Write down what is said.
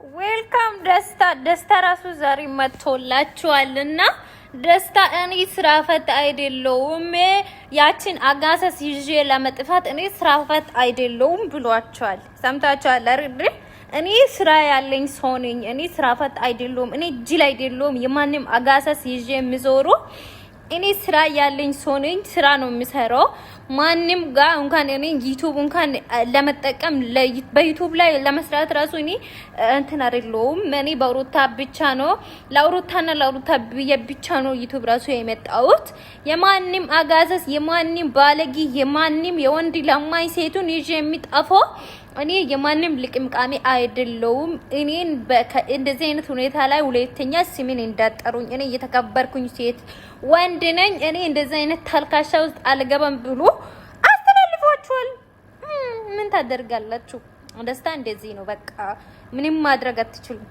ዌልካም ደስታ ራሱ ዛሬ መጥቶላችኋልና ደስታ እኔ ስራ ፈት አይደለሁም ያችን አጋሰስ ይዤ ለመጥፋት እኔ ስራ ፈት አይደለሁም ብሏቸዋል። ሰምታችኋል አይደል? እኔ ስራ ያለኝ ሰው ነኝ። እኔ ስራ ፈት አይደለሁም። እኔ ጅል አይደለሁም የማንም አጋሰስ ይዤ የምዞሩ እኔ ስራ ያለኝ ሰው ነኝ። ስራ ነው የሚሰራው። ማንንም ጋር እንኳን እኔ ዩቲዩብ እንኳን ለመጠቀም በዩቲዩብ ላይ ለመስራት ራሱ እኔ እንትን አይደለሁም። እኔ በሩታ ብቻ ነው ለሩታ ብቻ ነው ዩቲዩብ ራሱ የመጣሁት። የማንንም አጋዘስ የማንንም ባለጊ የማንንም የወንድ ለማኝ ሴቱን ይዤ የሚጠፋው እኔ የማንንም ልቅምቃሚ አይደለሁም። እኔን እንደዚህ አይነት ሁኔታ ላይ ሁለተኛ ስሜን እንዳጠሩኝ እኔ የተከበርኩኝ ሴት ወንድ ነኝ። እኔ እንደዚህ አይነት ታልካሻ ውስጥ አልገባም ብሎ አስተላልፏቸዋል። ምን ታደርጋላችሁ? ደስታ እንደዚህ ነው። በቃ ምንም ማድረግ አትችሉም።